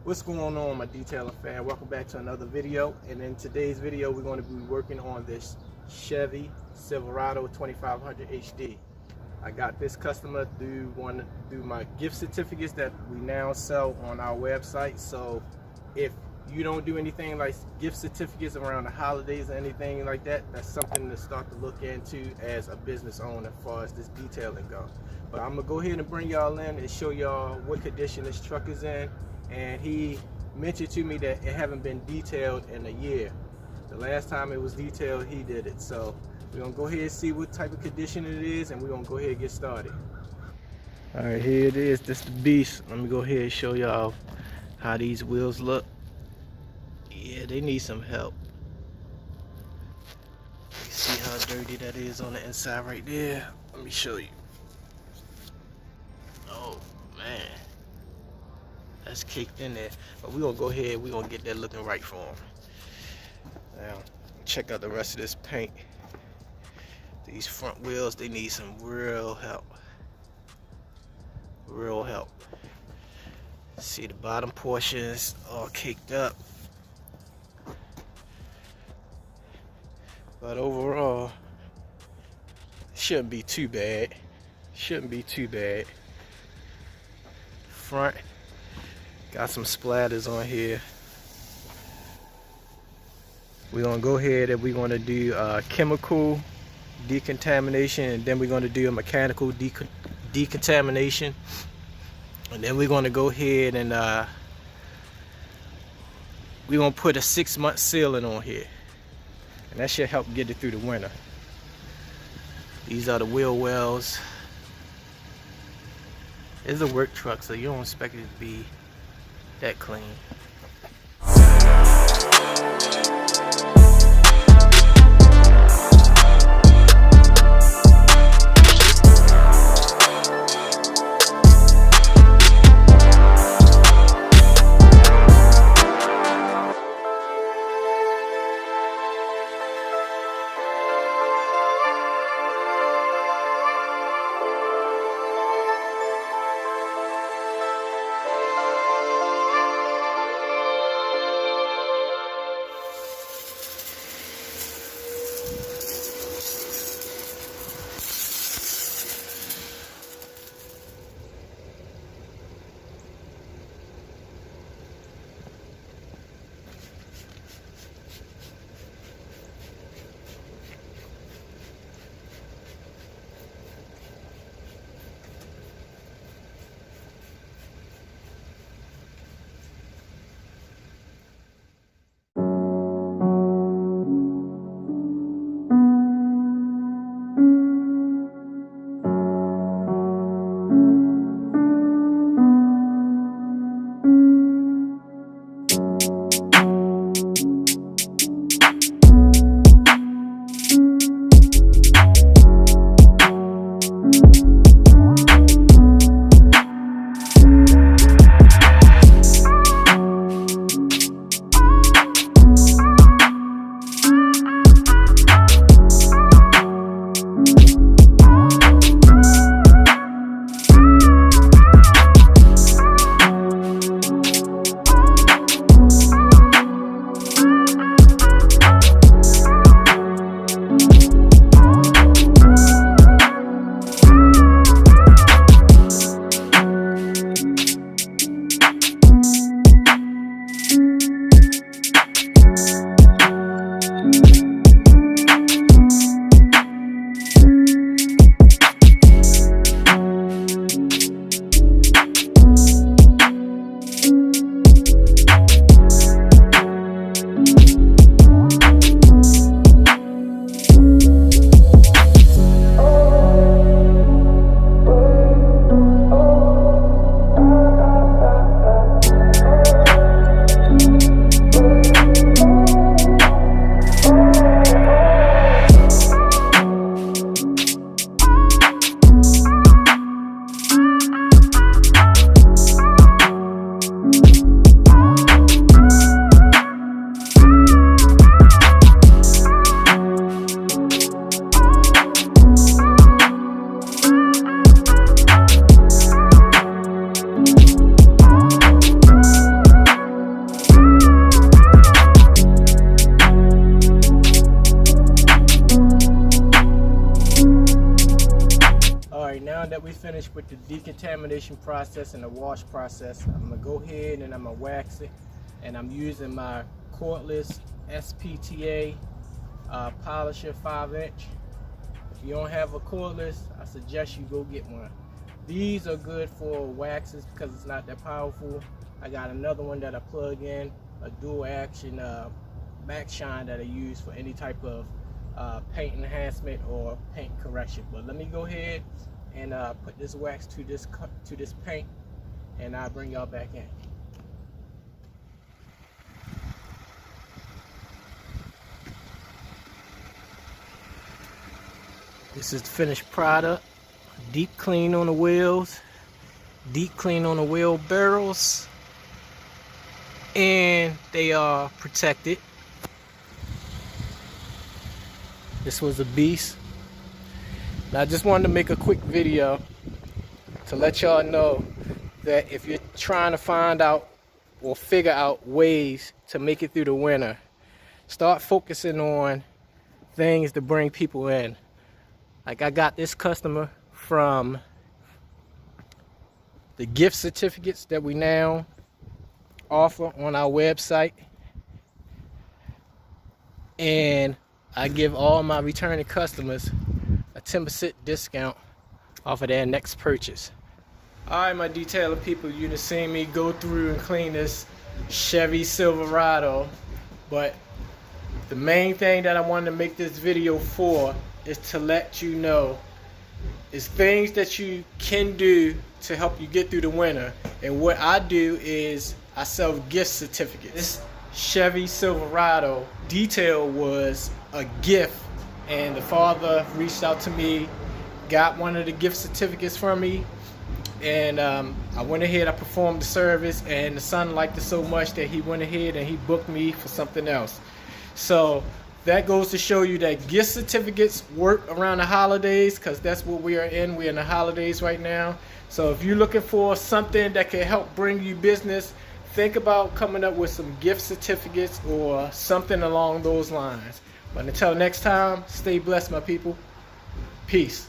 What's going on, my detailing fan? Welcome back to another video. And in today's video, we're going to be working on this Chevy Silverado 2500 HD. I got this customer through my gift certificates that we now sell on our website. So if you don't do anything like gift certificates around the holidays or anything like that, that's something to start to look into as a business owner as far as this detailing goes. But I'm gonna go ahead and bring y'all in and show y'all what condition this truck is in. And he mentioned to me that it haven't been detailed in a year. The last time it was detailed, he did it. So we're gonna go ahead and see what type of condition it is, and we're gonna go ahead and get started. All right, here it is. This is the beast. Let me go ahead and show y'all how these wheels look. Yeah, they need some help. You see how dirty that is on the inside right there? Let me show you. Oh man, that's caked in there. But we're gonna go ahead, we're gonna get that looking right for them. Now, check out the rest of this paint. These front wheels, they need some real help. Real help. See the bottom portions all caked up. But overall, shouldn't be too bad. Shouldn't be too bad. Front, got some splatters on here. We're gonna go ahead and we're gonna do chemical decontamination, and then we're gonna do a mechanical decontamination, and then we're gonna go ahead and we're gonna put a 6-month sealant on here, and that should help get it through the winter. These are the wheel wells. It's a work truck, so you don't expect it to be that clean. finished with the decontamination process and the wash process, I'm gonna go ahead and I'm gonna wax it. And I'm using my cordless SPTA polisher 5-inch. If you don't have a cordless, I suggest you go get one. These are good for waxes because it's not that powerful. I got another one that I plug in, a dual action back shine that I use for any type of paint enhancement or paint correction. But let me go ahead and put this wax to this paint, and I'll bring y'all back in. This is the finished product. Deep clean on the wheels, deep clean on the wheel barrels, and they are protected. This was a beast. Now, I just wanted to make a quick video to let y'all know that if you're trying to find out or figure out ways to make it through the winter, start focusing on things to bring people in. Like, I got this customer from the gift certificates that we now offer on our website, and I give all my returning customers a 10% discount off of their next purchase. Alright, my detailer people, you done seen me go through and clean this Chevy Silverado, but the main thing that I wanted to make this video for is to let you know is things that you can do to help you get through the winter. And what I do is I sell gift certificates. This Chevy Silverado detail was a gift, and the father reached out to me, got one of the gift certificates from me, and I went ahead, I performed the service, and the son liked it so much that he went ahead and he booked me for something else. So that goes to show you that gift certificates work around the holidays, because that's what we are in. We're in the holidays right now. So if you're looking for something that can help bring you business, think about coming up with some gift certificates or something along those lines. But until next time, stay blessed, my people. Peace.